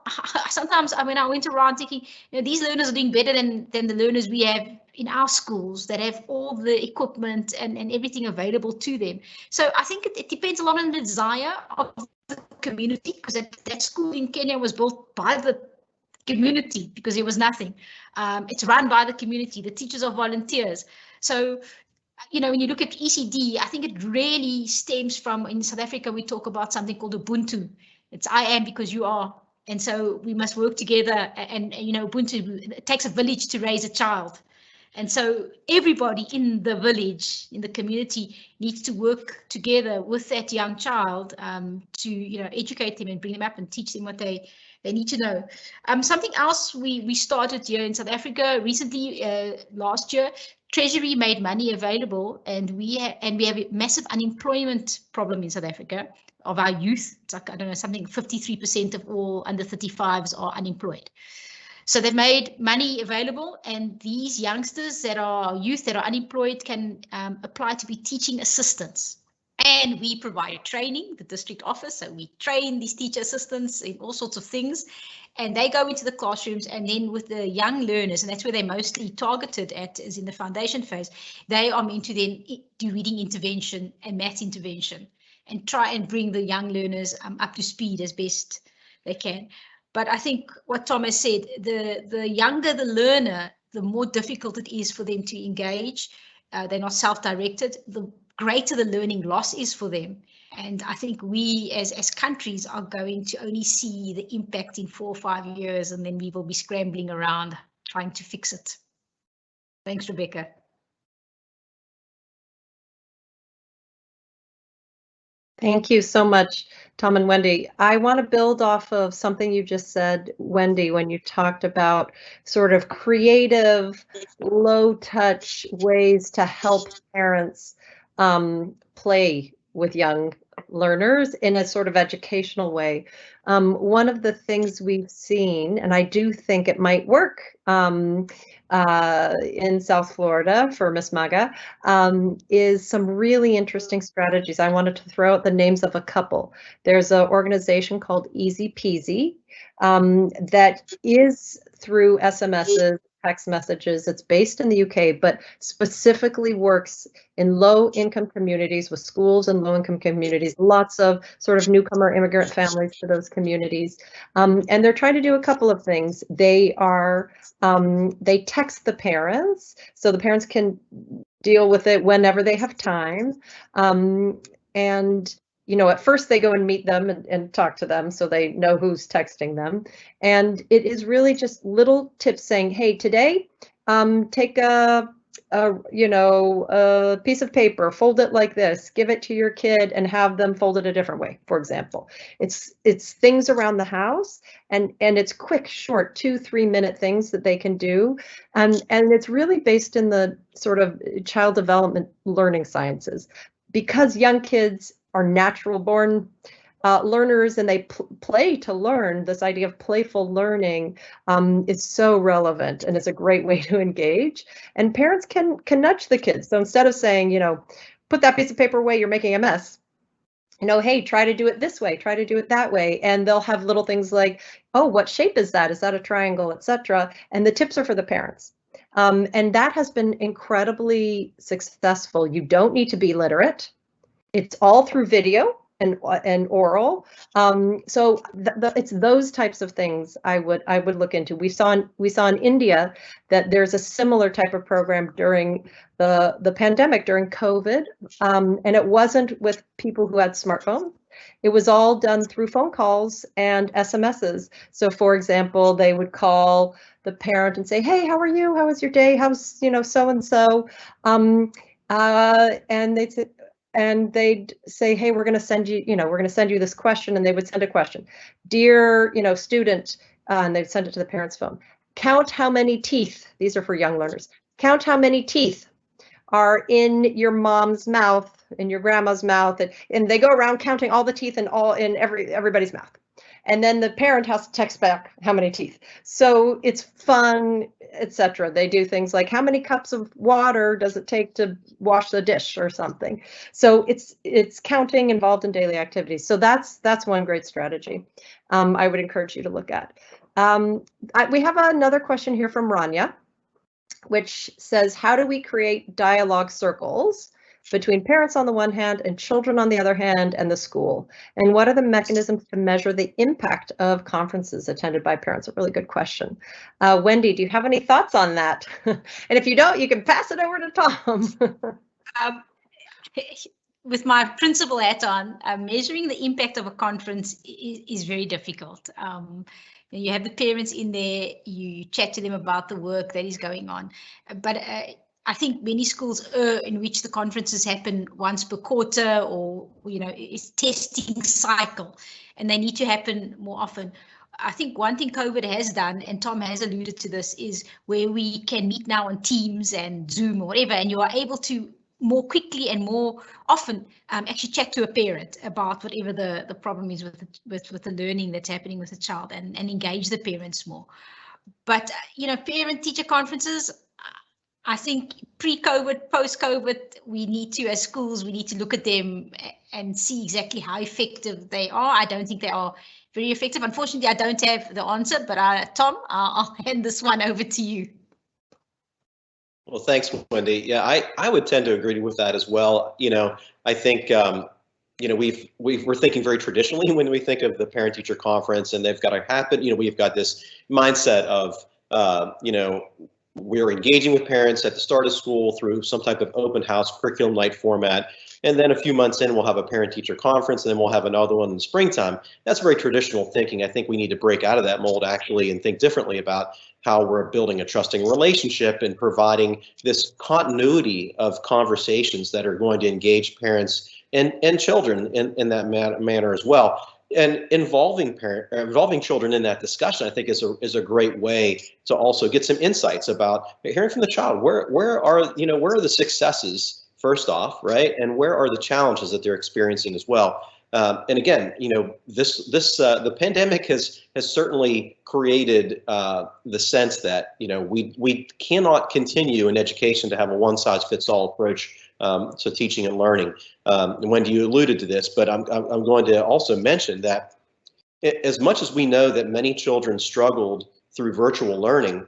sometimes I went around thinking, you know, these learners are doing better than the learners we have in our schools that have all the equipment and everything available to them. So I think it depends a lot on the desire of the community, because that school in Kenya was built by the community because there was nothing. It's run by the community. The teachers are volunteers. So, you know, when you look at ECD, I think it really stems from, in South Africa, we talk about something called Ubuntu. It's I am because you are. And so we must work together, and you know, Ubuntu, it takes a village to raise a child. And so everybody in the village, in the community, needs to work together with that young child to, you know, educate them and bring them up and teach them what they need to know. Something else we started here in South Africa recently, last year, Treasury made money available, and we have a massive unemployment problem in South Africa of our youth. It's like, I don't know, something 53% of all under 35s are unemployed. So they've made money available, and these youngsters that are youth that are unemployed can apply to be teaching assistants. And we provide training, the district office, so we train these teacher assistants in all sorts of things, and they go into the classrooms, and then with the young learners, and that's where they're mostly targeted at, is in the foundation phase, they are meant to then do reading intervention and math intervention and try and bring the young learners up to speed as best they can. But I think what Tom has said, the younger the learner, the more difficult it is for them to engage. They're not self-directed, the greater the learning loss is for them. And I think we as countries are going to only see the impact in 4 or 5 years, and then we will be scrambling around trying to fix it. Thanks, Rebecca. Thank you so much, Tom and Wendy. I want to build off of something you just said, Wendy, when you talked about sort of creative, low-touch ways to help parents play with young learners in a sort of educational way. One of the things we've seen, and I do think it might work in South Florida for Miss Maga, is some really interesting strategies. I wanted to throw out the names of a couple. There's an organization called Easy Peasy that is through SMSs text messages. It's based in the UK, but specifically works in low-income communities with schools and low-income communities, lots of sort of newcomer immigrant families to those communities. And they're trying to do a couple of things. They text the parents, so the parents can deal with it whenever they have time. And at first they go and meet them and talk to them so they know who's texting them. And it is really just little tips saying, hey, today, take a piece of paper, fold it like this, give it to your kid and have them fold it a different way, for example. It's things around the house and it's quick, short 2-3 minute things that they can do. And it's really based in the sort of child development learning sciences, because young kids are natural born learners and they play to learn. This idea of playful learning is so relevant and it's a great way to engage. And parents can nudge the kids. So instead of saying, put that piece of paper away, you're making a mess. Hey, try to do it this way, try to do it that way. And they'll have little things like, oh, what shape is that? Is that a triangle, etc. And the tips are for the parents. And that has been incredibly successful. You don't need to be literate. It's all through video and oral. So it's those types of things I would look into. We saw in India that there's a similar type of program during the pandemic, during COVID, and it wasn't with people who had smartphones. It was all done through phone calls and SMSs. So for example, they would call the parent and say, hey, how are you? How was your day? How's, so-and-so? And they'd say, hey, we're going to send you, this question. And they would send a question. Dear, student, and they'd send it to the parent's phone. Count how many teeth, these are for young learners, count how many teeth are in your mom's mouth, in your grandma's mouth. And they go around counting all the teeth in everybody's mouth. And then the parent has to text back how many teeth. So it's fun, etc. They do things like how many cups of water does it take to wash the dish or something. So it's counting involved in daily activities. So that's one great strategy I would encourage you to look at. We have another question here from Rania, which says, how do we create dialogue circles between parents on the one hand and children on the other hand and the school? And what are the mechanisms to measure the impact of conferences attended by parents? A really good question. Wendy, do you have any thoughts on that? And if you don't, you can pass it over to Tom. With my principal hat on, measuring the impact of a conference is very difficult. You have the parents in there, you chat to them about the work that is going on. But I think many schools in which the conferences happen once per quarter or, it's testing cycle and they need to happen more often. I think one thing COVID has done, and Tom has alluded to this, is where we can meet now on Teams and Zoom or whatever, and you are able to more quickly and more often actually chat to a parent about whatever the problem is with the learning that's happening with the child and engage the parents more. But, parent-teacher conferences, I think pre-COVID, post-COVID, we need to, as schools, we need to look at them and see exactly how effective they are. I don't think they are very effective. Unfortunately, I don't have the answer, but Tom, I'll hand this one over to you. Well, thanks, Wendy. Yeah, I would tend to agree with that as well. I think, we're thinking very traditionally when we think of the parent-teacher conference, and they've got to happen. We've got this mindset of, we're engaging with parents at the start of school through some type of open house curriculum night format. And then a few months in, we'll have a parent-teacher conference, and then we'll have another one in the springtime. That's very traditional thinking. I think we need to break out of that mold, actually, and think differently about how we're building a trusting relationship and providing this continuity of conversations that are going to engage parents and children in that manner as well. And involving children in that discussion, I think, is a great way to also get some insights about hearing from the child. Where are the successes first off, right? And where are the challenges that they're experiencing as well? And again, the pandemic has certainly created the sense that we cannot continue in education to have a one-size-fits-all approach to teaching and learning. Wendy, you alluded to this, but I'm going to also mention that as much as we know that many children struggled through virtual learning,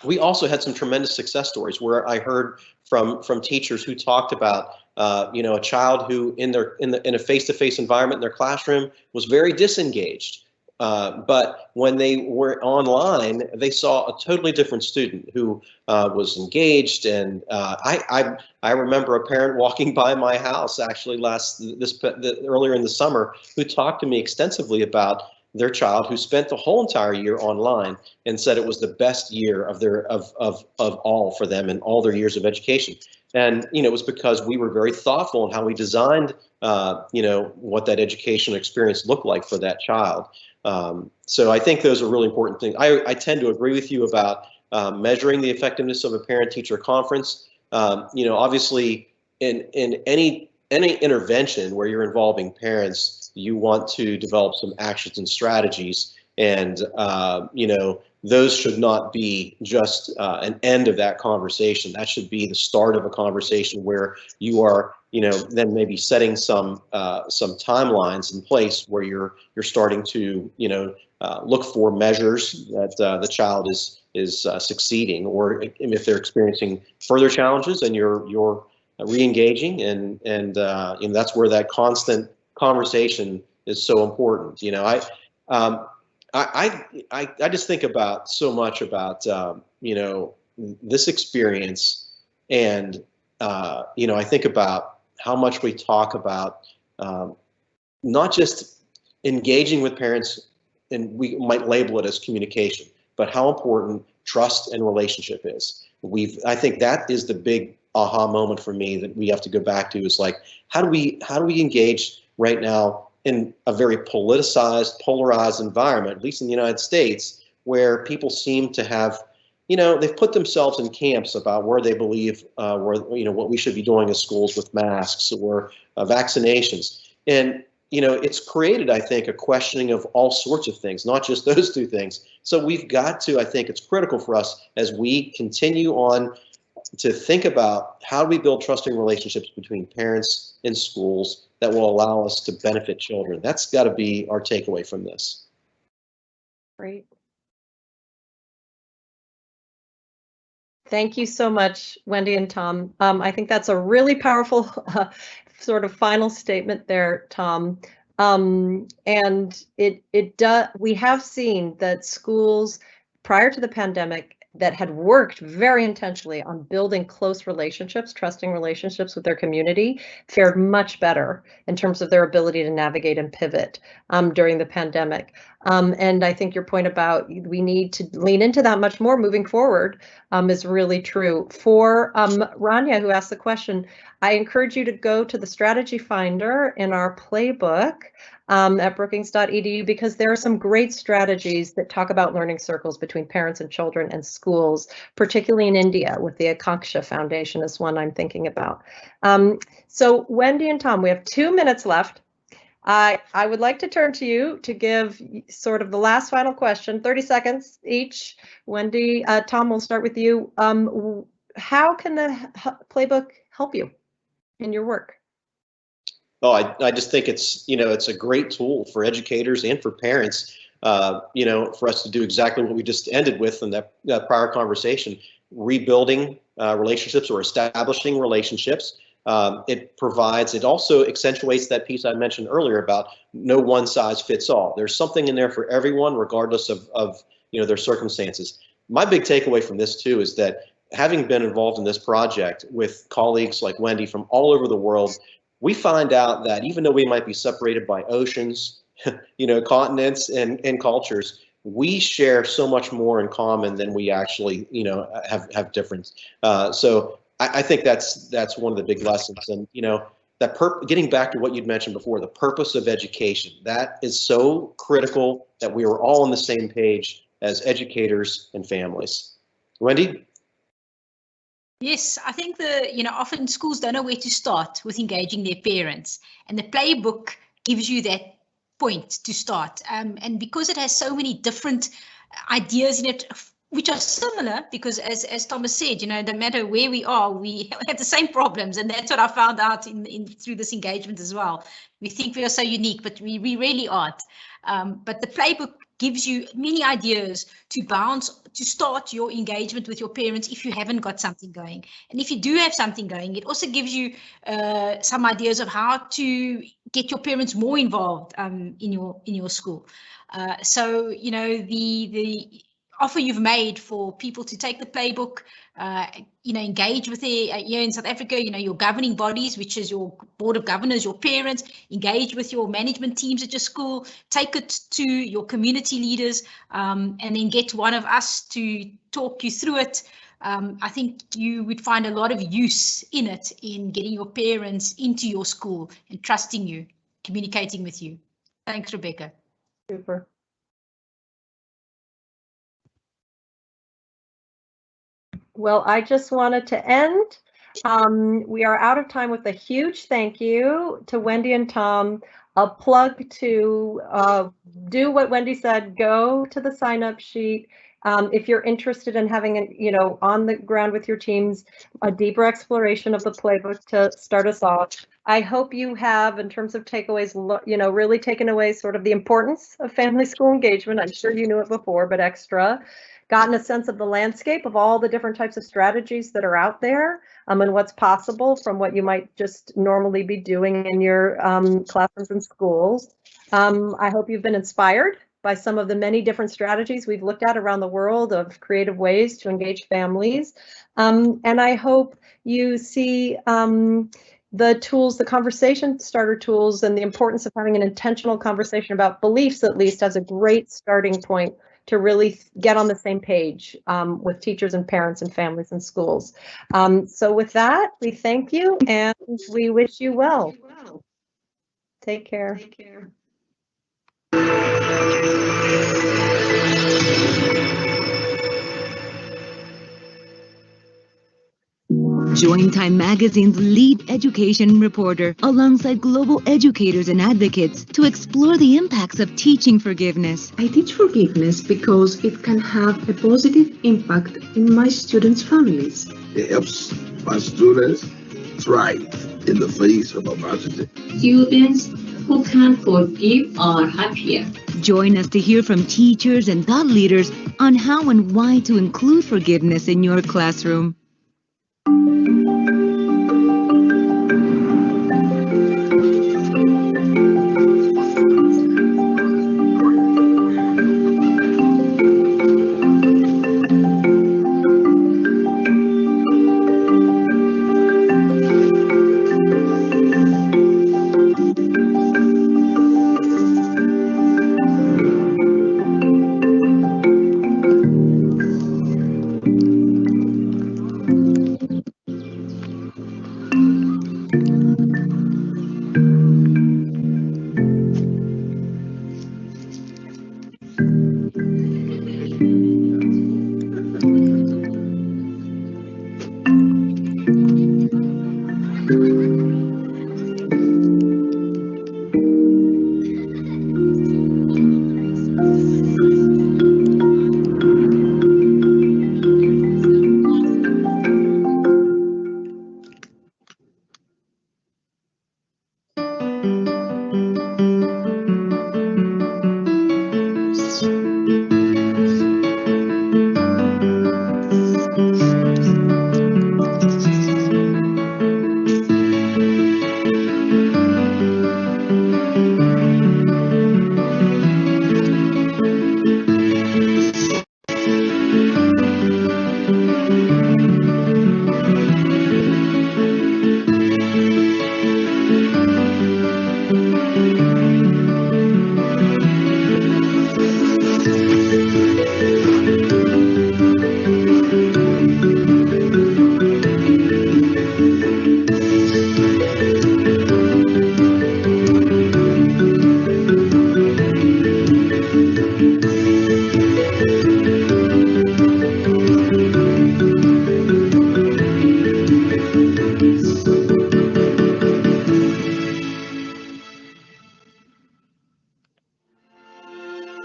we also had some tremendous success stories where I heard from teachers who talked about a child who in a face-to-face environment in their classroom was very disengaged, but when they were online, they saw a totally different student who was engaged. And I remember a parent walking by my house actually earlier in the summer who talked to me extensively about their child who spent the whole entire year online and said it was the best year of all for them in all their years of education. And it was because we were very thoughtful in how we designed what that educational experience looked like for that child. So I think those are really important things. I tend to agree with you about measuring the effectiveness of a parent-teacher conference. Obviously in any intervention where you're involving parents, you want to develop some actions and strategies, and those should not be just an end of that conversation. That should be the start of a conversation where you are, then maybe setting some timelines in place where you're starting to, look for measures that the child is succeeding, or if they're experiencing further challenges, and you're re-engaging, and that's where that constant conversation is so important. I just think about so much about this experience, and I think about how much we talk about not just engaging with parents, and we might label it as communication, but how important trust and relationship is. I think that is the big aha moment for me that we have to go back to, is like, how do we engage right now in a very politicized, polarized environment, at least in the United States, where people seem to have, they've put themselves in camps about where they believe, what we should be doing as schools with masks or vaccinations. And, it's created, I think, a questioning of all sorts of things, not just those two things. So we've got to, I think it's critical for us as we continue on to think about how do we build trusting relationships between parents and schools that will allow us to benefit children. That's got to be our takeaway from this. Great. Thank you so much, Wendy and Tom. I think that's a really powerful sort of final statement there, Tom. And we have seen that schools prior to the pandemic that had worked very intentionally on building close relationships, trusting relationships with their community, fared much better in terms of their ability to navigate and pivot during the pandemic. And I think your point about we need to lean into that much more moving forward is really true. For Rania, who asked the question, I encourage you to go to the strategy finder in our playbook at brookings.edu, because there are some great strategies that talk about learning circles between parents and children and schools, particularly in India with the Akanksha Foundation is one I'm thinking about. So Wendy and Tom, we have 2 minutes left. I would like to turn to you to give sort of the last final question, 30 seconds each. Wendy, Tom, we'll start with you. How can the playbook help you in your work? Oh, I just think it's a great tool for educators and for parents, for us to do exactly what we just ended with in that prior conversation, rebuilding relationships or establishing relationships. It also accentuates that piece I mentioned earlier about no one size fits all. There's something in there for everyone, regardless of their circumstances. My big takeaway from this too is that having been involved in this project with colleagues like Wendy from all over the world, we find out that even though we might be separated by oceans, continents and cultures, we share so much more in common than we actually, have difference. So I think that's one of the big lessons. And, getting back to what you'd mentioned before, the purpose of education, that is so critical that we are all on the same page as educators and families. Wendy? Yes, I think often schools don't know where to start with engaging their parents, and the playbook gives you that point to start. And because it has so many different ideas in it, which are similar, because as Thomas said, no matter where we are, we have the same problems, and that's what I found out through this engagement as well. We think we are so unique, but we really aren't. But the playbook gives you many ideas to start your engagement with your parents if you haven't got something going. And if you do have something going, it also gives you some ideas of how to get your parents more involved in your school. So, you know, the offer you've made for people to take the playbook, you know, engage with here in South Africa, you know, your governing bodies, which is your board of governors, your parents, engage with your management teams at your school, take it to your community leaders, and then get one of us to talk you through it. I think you would find a lot of use in it, in getting your parents into your school and trusting you, communicating with you. Thanks, Rebecca. Super. Well, I just wanted to end. We are out of time with a huge thank you to Wendy and Tom. A plug to do what Wendy said, go to the sign-up sheet. If you're interested in having, you know, on the ground with your teams, a deeper exploration of the playbook to start us off. I hope you have, in terms of takeaways, you know, really taken away sort of the importance of family school engagement. I'm sure you knew it before, but extra. Gotten a sense of the landscape of all the different types of strategies that are out there, and what's possible from what you might just normally be doing in your classrooms and schools. I hope you've been inspired by some of the many different strategies we've looked at around the world of creative ways to engage families. And I hope you see the tools, the conversation starter tools, and the importance of having an intentional conversation about beliefs, at least, as a great starting point to really get on the same page with teachers and parents and families and schools. So with that, we thank you and we wish you well. Take care. Join Time Magazine's lead education reporter alongside global educators and advocates to explore the impacts of teaching forgiveness. I teach forgiveness because it can have a positive impact in my students' families. It helps my students thrive in the face of adversity. Students who can forgive are happier. Join us to hear from teachers and thought leaders on how and why to include forgiveness in your classroom.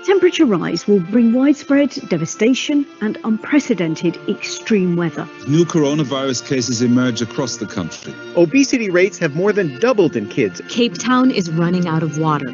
Temperature rise will bring widespread devastation and unprecedented extreme weather. New coronavirus cases emerge across the country. Obesity rates have more than doubled in kids. Cape Town is running out of water.